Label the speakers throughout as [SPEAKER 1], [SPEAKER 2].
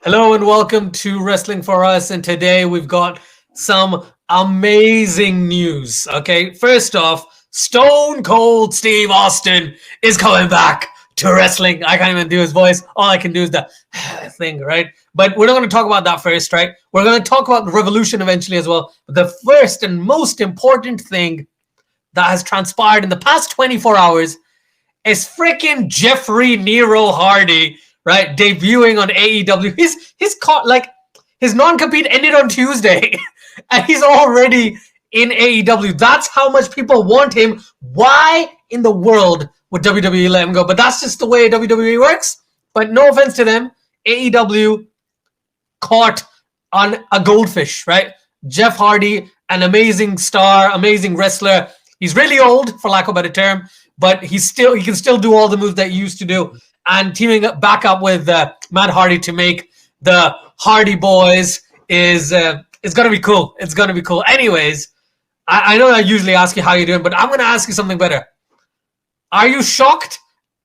[SPEAKER 1] Hello and welcome to Wrestling for Us. And today we've got some amazing news. Okay, first off, Stone Cold Steve Austin is coming back to wrestling. I can't even do his voice. All I can do is the thing, right? But we're not going to talk about that first, right? We're going to talk about the Revolution eventually as well. But the first and most important thing that has transpired in the past 24 hours is freaking Jeffrey Nero Hardy, right? Debuting on AEW. His non-compete ended on Tuesday, and he's already in AEW. That's how much people want him. Why in the world would WWE let him go? But that's just the way WWE works. But no offense to them, AEW caught on a goldfish, right? Jeff Hardy, an amazing star, amazing wrestler. He's really old, for lack of a better term, but he can still do all the moves that he used to do. And teaming back up with Matt Hardy to make the Hardy Boys is gonna be cool. It's gonna be cool. Anyways, I know I usually ask you how you're doing, but I'm gonna ask you something better. Are you shocked?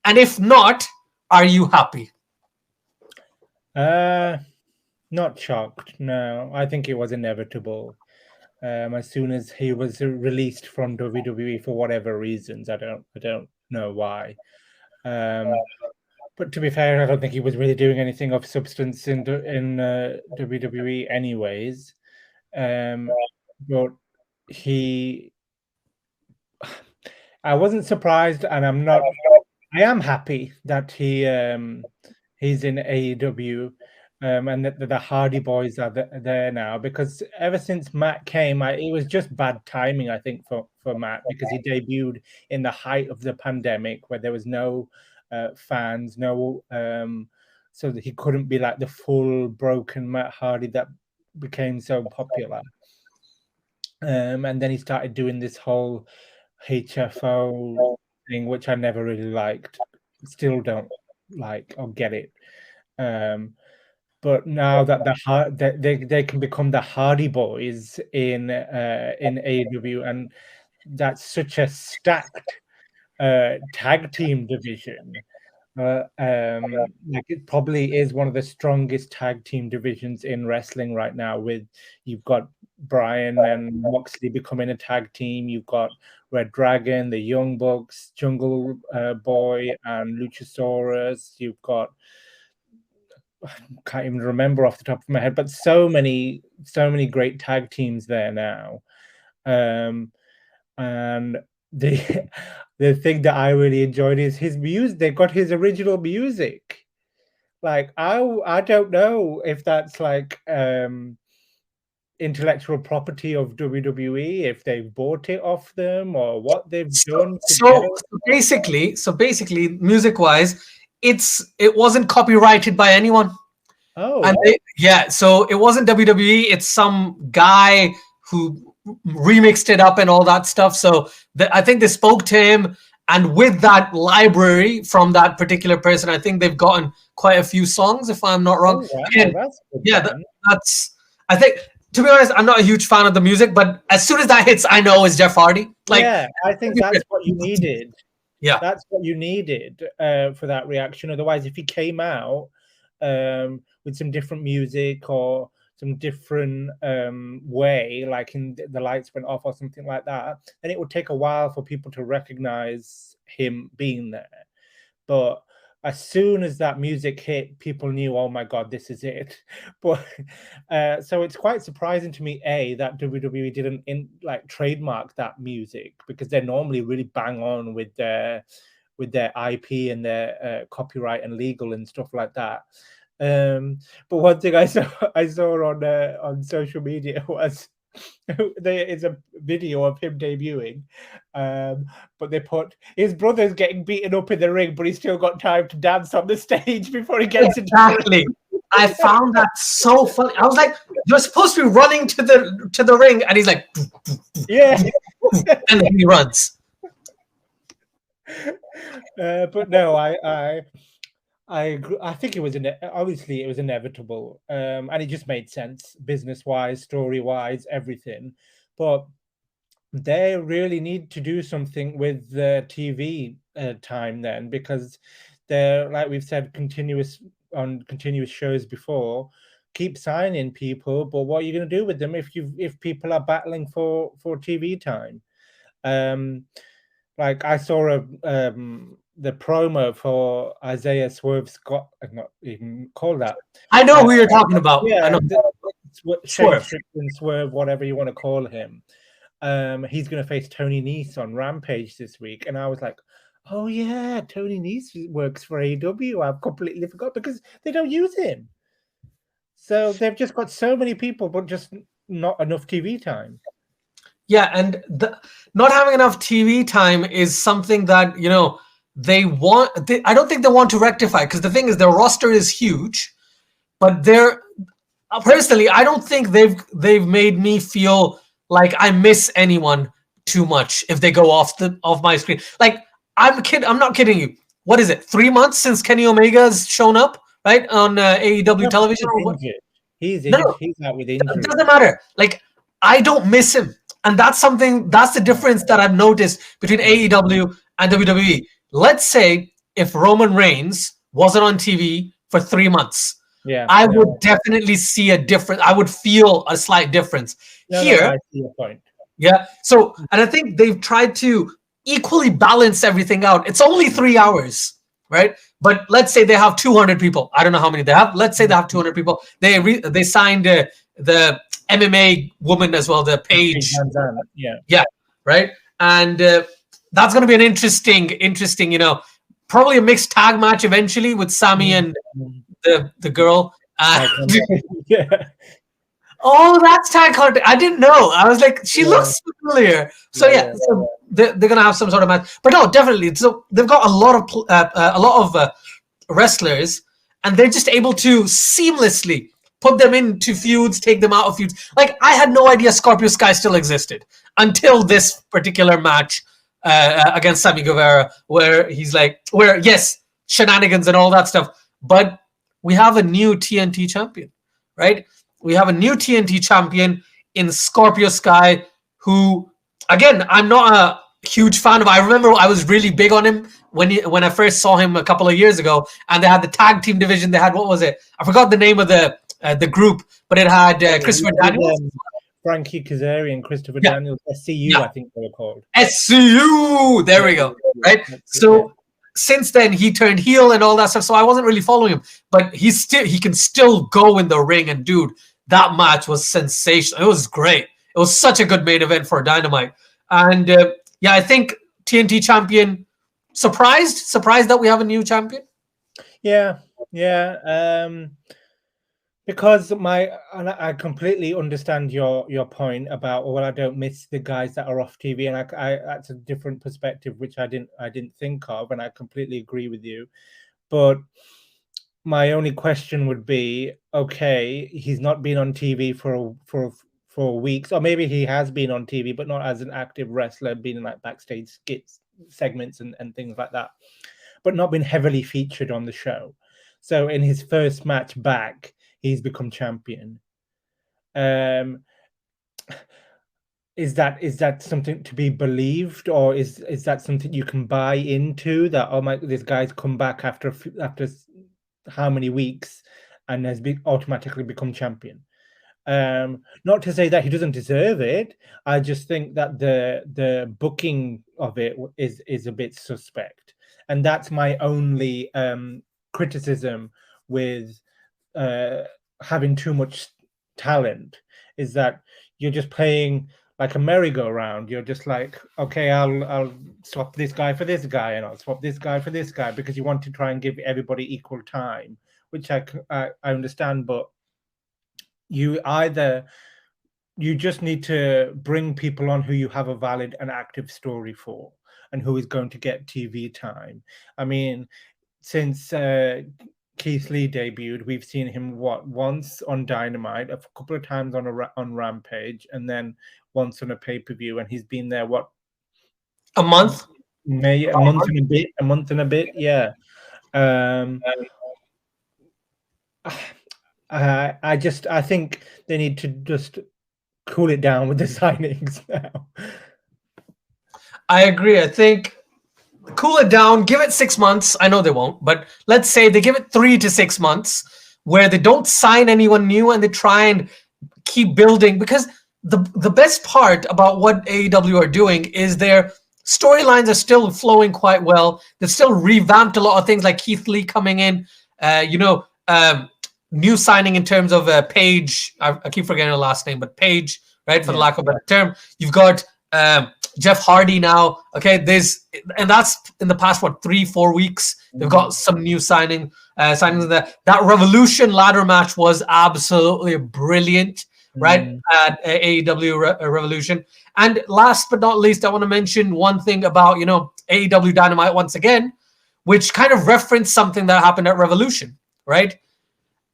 [SPEAKER 1] And if not, are you happy?
[SPEAKER 2] Not shocked. No, I think it was inevitable. As soon as he was released from WWE for whatever reasons, I don't know why. But to be fair, I don't think he was really doing anything of substance in WWE, anyways. But I wasn't surprised, and I am happy that he's in AEW. And the Hardy Boys are there now, because ever since Matt came, it was just bad timing, I think, for Matt, because he debuted in the height of the pandemic where there was no fans, so that he couldn't be like the full broken Matt Hardy that became so popular. And then he started doing this whole HFO thing, which I never really liked, still don't like or get it. But now that they can become the Hardy Boys in AEW, and that's such a stacked tag team division. Like, it probably is one of the strongest tag team divisions in wrestling right now. With you've got Bryan and Moxley becoming a tag team. You've got Red Dragon, the Young Bucks, Jungle Boy, and Luchasaurus. You've got, can't even remember off the top of my head, but so many great tag teams there now. And the thing that I really enjoyed is his music. They got his original music. Like, I don't know if that's like intellectual property of WWE, if they've bought it off them or what they've done.
[SPEAKER 1] So basically, music wise, it wasn't copyrighted by anyone.
[SPEAKER 2] Oh,
[SPEAKER 1] and so it wasn't WWE. It's some guy who remixed it up and all that stuff. So I think they spoke to him, and with that library from that particular person, I think they've gotten quite a few songs, if I'm not wrong.
[SPEAKER 2] Oh, wow, that's good.
[SPEAKER 1] That's. I think, to be honest, I'm not a huge fan of the music, but as soon as that hits, I know it's Jeff Hardy.
[SPEAKER 2] I think that's what you needed.
[SPEAKER 1] Yeah,
[SPEAKER 2] that's what you needed for that reaction. Otherwise, if he came out with some different music or some different way, like in the lights went off or something like that, then it would take a while for people to recognize him being there. But as soon as that music hit, people knew, oh my God, this is it. But so it's quite surprising to me, that WWE didn't trademark that music, because they're normally really bang on with their IP and their copyright and legal and stuff like that. But one thing I saw on social media was there is a video of him debuting, but they put his brother's getting beaten up in the ring, but he's still got time to dance on the stage before he gets
[SPEAKER 1] exactly. I found that so funny. I was like, you're supposed to be running to the ring, and he's like,
[SPEAKER 2] yeah,
[SPEAKER 1] and then he runs.
[SPEAKER 2] But no, I agree. I think it was obviously it was inevitable, and it just made sense business-wise, story-wise, everything. But they really need to do something with the TV time then, because they're, like we've said, continuous on continuous shows before. Keep signing people, but what are you going to do with them if people are battling for TV time? Like I saw the promo for Isaiah Swerve Scott. I'm not even call that.
[SPEAKER 1] I know who you're talking about. I know.
[SPEAKER 2] Swerve. Swerve, whatever you want to call him. He's going to face Tony Nese on Rampage this week, and I was like, oh yeah, Tony Nese works for AEW. I've completely forgot because they don't use him. So they've just got so many people, but just not enough TV time.
[SPEAKER 1] Yeah, and not having enough TV time is something that, you know, they want. I don't think they want to rectify, because the thing is, their roster is huge, but they're personally, I don't think they've made me feel like I miss anyone too much if they go off my screen. Like I'm not kidding you. What is it? 3 months since Kenny Omega's shown up, right, on AEW television?
[SPEAKER 2] He's injured. No, he's out with injury.
[SPEAKER 1] It doesn't matter. Like I don't miss him. And that's the difference that I've noticed between AEW and WWE. Let's say if Roman Reigns wasn't on TV for 3 months, I would definitely see a difference. I would feel a slight difference. Here,
[SPEAKER 2] I see your point.
[SPEAKER 1] Yeah. So, and I think they've tried to equally balance everything out. It's only 3 hours, right? But let's say they have 200 people. I don't know how many they have. Let's say they have 200 people. They signed the MMA woman as well, the Paige. Yeah, right. And that's going to be an interesting, you know, probably a mixed tag match eventually with Sammy and the girl.
[SPEAKER 2] Yeah.
[SPEAKER 1] Oh, that's tag content. I didn't know. I was like, she looks familiar. So so they're gonna have some sort of match. But no, definitely. So they've got a lot of wrestlers, and they're just able to seamlessly put them into feuds, take them out of feuds. Like I had no idea Scorpio Sky still existed until this particular match against Sammy Guevara, where yes, shenanigans and all that stuff, but we have a new TNT champion, right? We have a new TNT champion in Scorpio Sky, who, again, I'm not a huge fan of. I remember I was really big on him when I first saw him a couple of years ago, and they had the tag team division. They had, what was it? I forgot the name of the group, but it had Christopher Daniels.
[SPEAKER 2] Frankie Kazarian, Christopher Daniels, SCU, I think they were called.
[SPEAKER 1] SCU! There we go, right? So since then, he turned heel and all that stuff, so I wasn't really following him. But he can still go in the ring, and dude, that match was sensational. It was great. It was such a good main event for Dynamite. And I think TNT champion, surprised that we have a new champion.
[SPEAKER 2] Yeah. Because I completely understand your point about, well, I don't miss the guys that are off TV, and I that's a different perspective which I didn't think of, and I completely agree with you. But my only question would be, okay, he's not been on TV for weeks, or maybe he has been on TV, but not as an active wrestler, been in like backstage skits, segments, and things like that, but not been heavily featured on the show. So in his first match back, he's become champion. Is that something to be believed, or is that something you can buy into? That, oh my, this guy's come back after how many weeks and has automatically become champion? Not to say that he doesn't deserve it. I just think that the booking of it is a bit suspect, and that's my only criticism with having too much talent, is that you're just playing like a merry-go-round. You're just like, okay, I'll swap this guy for this guy, and I'll swap this guy for this guy, because you want to try and give everybody equal time, which I understand. But you just need to bring people on who you have a valid and active story for, and who is going to get TV time. I mean, since Keith Lee debuted, we've seen him once on Dynamite, a couple of times on Rampage, and then once on a pay-per-view, and he's been there
[SPEAKER 1] a month,
[SPEAKER 2] maybe a month and a bit, yeah. I think they need to just cool it down with the signings now.
[SPEAKER 1] I agree. I think cool it down, give it 6 months. I know they won't, but let's say they give it 3 to 6 months where they don't sign anyone new and they try and keep building, because the best part about what AEW are doing is their storylines are still flowing quite well. They've still revamped a lot of things, like Keith Lee coming in, new signing in terms of Paige. I keep forgetting her last name, but Paige, right, for the lack of a better term. You've got Jeff Hardy now. Okay, and that's in the past 3-4 weeks. They've got some new signings there. That Revolution ladder match was absolutely brilliant, right? At AEW Revolution. And last but not least, I want to mention one thing about AEW Dynamite once again, which kind of referenced something that happened at Revolution, right?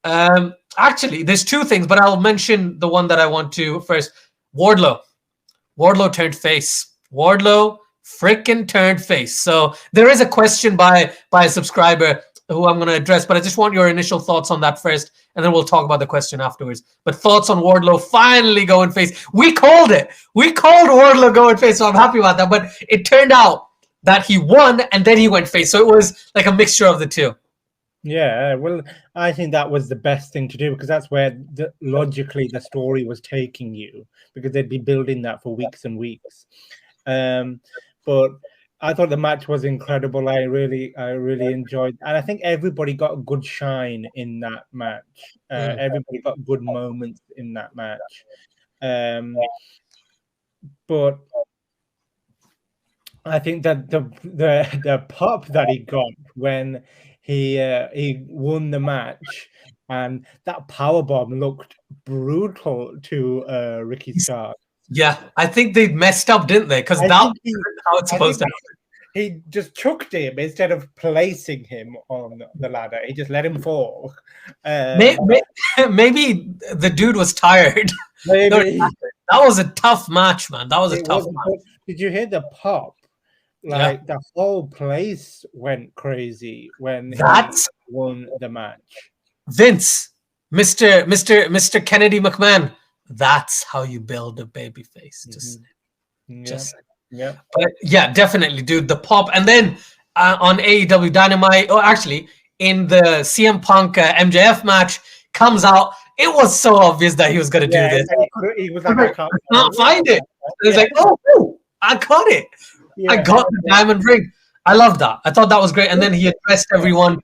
[SPEAKER 1] Actually, there's two things, but I'll mention the one that I want to first. Wardlow turned face. Wardlow freaking turned face. So there is a question by a subscriber who I'm going to address, but I just want your initial thoughts on that first, and then we'll talk about the question afterwards. But thoughts on Wardlow finally going face. We called it. We called Wardlow going face, so I'm happy about that. But it turned out that he won, and then he went face. So it was like a mixture of the two.
[SPEAKER 2] Yeah, well, I think that was the best thing to do, because that's where logically the story was taking you, because they'd be building that for weeks and weeks. But I thought the match was incredible. I really enjoyed, and I think everybody got a good shine in that match. Everybody got good moments in that match. But I think that the pop that he got when he won the match, and that powerbomb looked brutal to Ricky Starks.
[SPEAKER 1] Yeah, I think they messed up, didn't they? Because that's how it's supposed to happen.
[SPEAKER 2] He just chucked him instead of placing him on the ladder. He just let him fall.
[SPEAKER 1] Maybe the dude was tired.
[SPEAKER 2] Maybe.
[SPEAKER 1] That was a tough match, man. That was a tough match.
[SPEAKER 2] Did you hear the pop? Like the whole place went crazy when he won the match.
[SPEAKER 1] Vince, Mr. Kennedy McMahon. That's how you build a baby face. But yeah, definitely, dude. The pop, and then on AEW Dynamite, actually in the CM Punk MJF match, comes out. It was so obvious that he was going to do this.
[SPEAKER 2] He was like, I
[SPEAKER 1] can't find it. It's like, oh, I got it. I got the diamond ring. I love that. I thought that was great. And then he addressed everyone,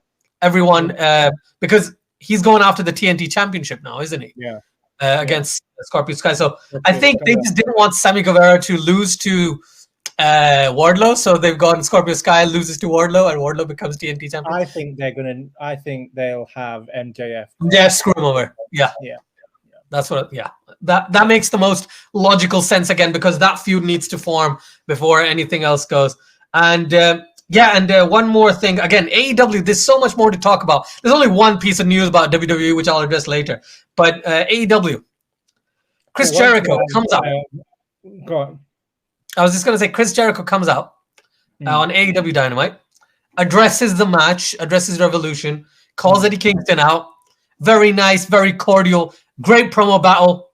[SPEAKER 1] because he's going after the TNT Championship now, isn't he?
[SPEAKER 2] Yeah.
[SPEAKER 1] Against Scorpio Sky. So I think they just didn't want Sammy Guevara to lose to Wardlow, so they've gone Scorpio Sky loses to Wardlow, and Wardlow becomes TNT champion.
[SPEAKER 2] I think they'll have MJF.
[SPEAKER 1] Yeah, screw him over. Yeah. That's what. Yeah, that makes the most logical sense again, because that feud needs to form before anything else goes. And one more thing. Again, AEW. There's so much more to talk about. There's only one piece of news about WWE, which I'll address later. But AEW, Chris Jericho comes out.
[SPEAKER 2] Go on.
[SPEAKER 1] I was just going to say, Chris Jericho comes out on AEW Dynamite, addresses the match, addresses Revolution, calls Eddie Kingston out. Very nice, very cordial, great promo battle.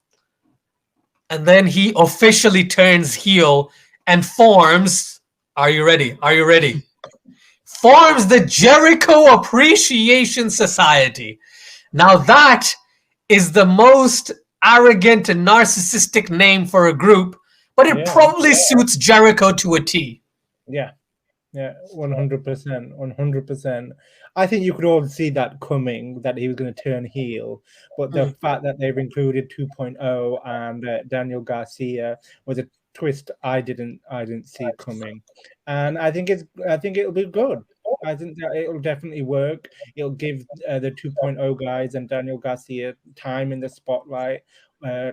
[SPEAKER 1] And then he officially turns heel and forms, are you ready? Forms the Jericho Appreciation Society. Now that is the most arrogant and narcissistic name for a group, but it probably suits Jericho to a T.
[SPEAKER 2] Yeah, 100%. I think you could all see that coming, that he was going to turn heel. But the fact that they've included 2.0 and Daniel Garcia was a twist I didn't see coming, and I think it'll be good. I think that it'll definitely work. It'll give the 2.0 guys and Daniel Garcia time in the spotlight,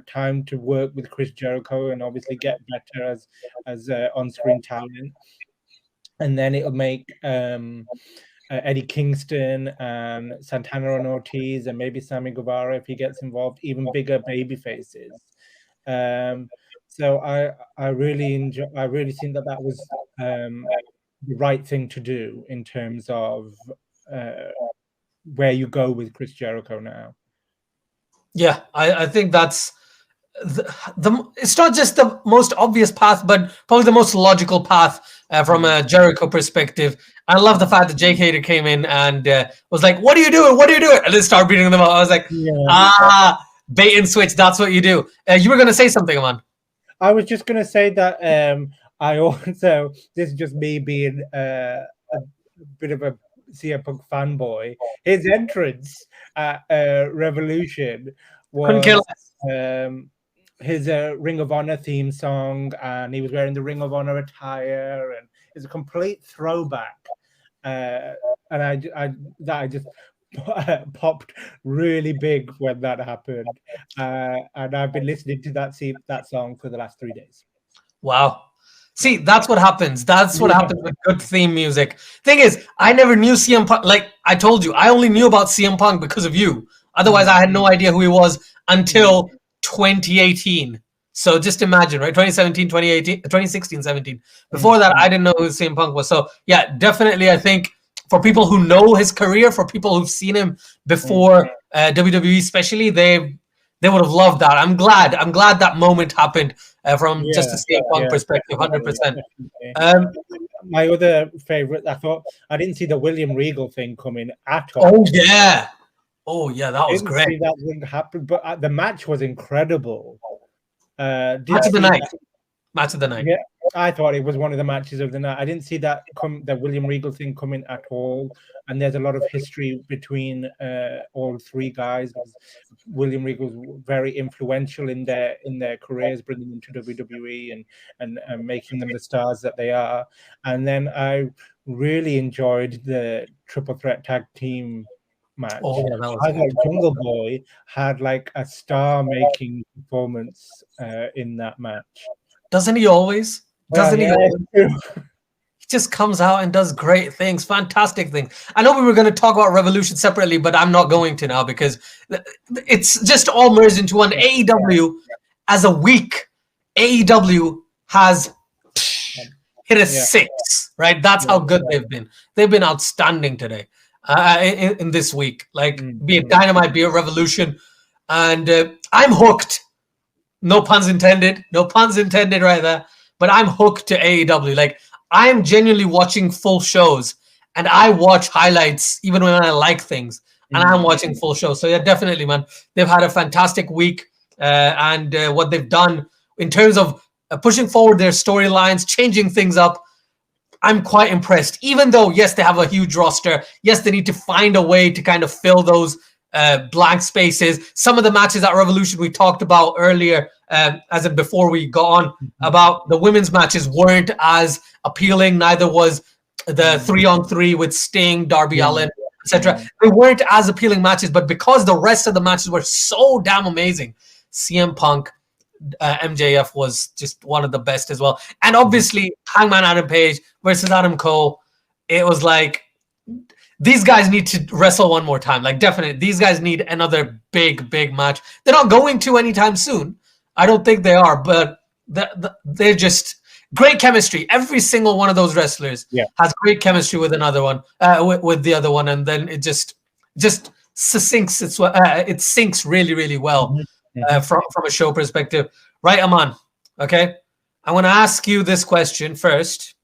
[SPEAKER 2] time to work with Chris Jericho and obviously get better as on-screen talent. And then it'll make Eddie Kingston and Santana and Ortiz and maybe Sammy Guevara, if he gets involved, even bigger baby faces. So I really think that was the right thing to do in terms of where you go with Chris Jericho now.
[SPEAKER 1] Yeah, I think that's it's not just the most obvious path, but probably the most logical path from a Jericho perspective. I love the fact that Jake Hader came in and was like, "What are you doing? What are you doing?" And then started beating them up. I was like, bait and switch. That's what you do. You were going to say something, Aman.
[SPEAKER 2] I was just going to say that I also, this is just me being a bit of a CM Punk fanboy. His entrance at Revolution was his Ring of Honor theme song, and he was wearing the Ring of Honor attire, and it's a complete throwback. And I just popped really big when that happened, and I've been listening to that song for the last 3 days.
[SPEAKER 1] Wow. See, that's what happens. That's what happens with good theme music. Thing is, I never knew CM Punk. Like I told you, I only knew about CM Punk because of you. Otherwise, I had no idea who he was until 2018. So just imagine, right? 2017, 2018, 2016, 17. Before that, I didn't know who CM Punk was. So yeah, definitely, I think for people who know his career, for people who've seen him before WWE, especially, they would have loved that. I'm glad that moment happened from just a CM Punk perspective, 100%.
[SPEAKER 2] My other favorite, I didn't see the William Regal thing coming at all.
[SPEAKER 1] Oh yeah, that was great.
[SPEAKER 2] See that thing happen, but the match was incredible.
[SPEAKER 1] Match of the night.
[SPEAKER 2] Yeah, I thought it was one of the matches of the night. I didn't see the William Regal thing coming at all. And there's a lot of history between all three guys. William Regal was very influential in their careers, bringing them to WWE and making them the stars that they are. And then I really enjoyed the triple threat tag team match. I thought Jungle Boy had like a star-making performance in that match.
[SPEAKER 1] Doesn't he always? He just comes out and does great things, fantastic things. I know we were going to talk about Revolution separately, but I'm not going to now because it's just all merged into one. AEW as a week, AEW has hit a 6, right? That's how good they've been. They've been outstanding today. In this week, like be it Dynamite, be it Revolution, and I'm hooked. No puns intended right there. But I'm hooked to AEW. Like I'm genuinely watching full shows, and I watch highlights even when I like things, and I'm watching full shows. So yeah, definitely, man, they've had a fantastic week, and what they've done in terms of pushing forward their storylines, changing things up. I'm quite impressed, even though, yes, they have a huge roster. Yes, they need to find a way to kind of fill those blank spaces. Some of the matches at Revolution we talked about earlier, as in before we got on, about the women's matches weren't as appealing. Neither was the 3-on-3 with Sting, Darby Allin, etc. They weren't as appealing matches, but because the rest of the matches were so damn amazing, CM Punk, MJF was just one of the best as well. And obviously, Hangman Adam Page versus Adam Cole, it was like, these guys need to wrestle one more time. Like, definitely, these guys need another big match. They're not going to anytime soon. I don't think they are, but they're just great chemistry. Every single one of those wrestlers has great chemistry with another one, with the other one, and then it just sinks. It sinks really well. From a show perspective. Right, Aman? Okay? I want to ask you this question first.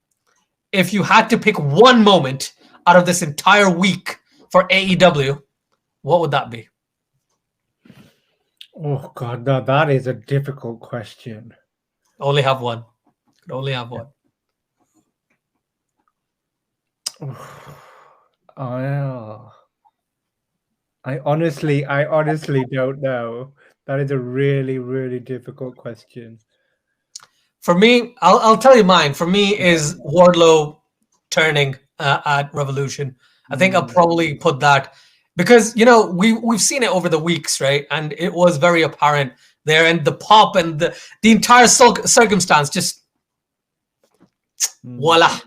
[SPEAKER 1] If you had to pick one moment out of this entire week for AEW, what would that be?
[SPEAKER 2] Oh, God, no, that is a difficult question.
[SPEAKER 1] Only have one. Could only have one.
[SPEAKER 2] I honestly don't know. That is a really difficult question.
[SPEAKER 1] For me, I'll tell you mine. For me, is Wardlow turning at Revolution. I think I'll probably put that because we've seen it over the weeks, right? And it was very apparent there, and the pop and the entire circumstance just voila.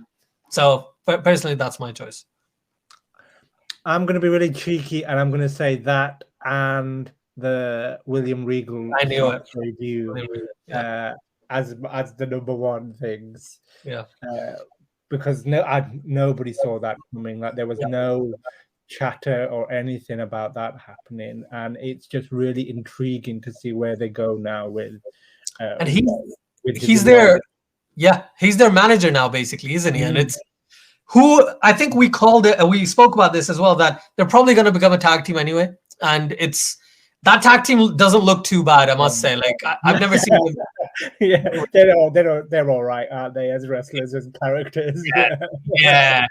[SPEAKER 1] So personally, that's my choice.
[SPEAKER 2] I'm going to be really cheeky, and I'm going to say that and the William Regal review as the number one things.
[SPEAKER 1] Yeah.
[SPEAKER 2] Because nobody saw that coming. Like there was no chatter or anything about that happening, and it's just really intriguing to see where they go now with.
[SPEAKER 1] And
[SPEAKER 2] with
[SPEAKER 1] he's
[SPEAKER 2] Divya.
[SPEAKER 1] their he's their manager now, basically, isn't he? And it's who I think we called it, and we spoke about this as well, that they're probably going to become a tag team anyway, and it's that tag team doesn't look too bad, I must say. Like I've never seen them.
[SPEAKER 2] Yeah, they're all right, aren't they, as wrestlers, as characters?
[SPEAKER 1] Yeah.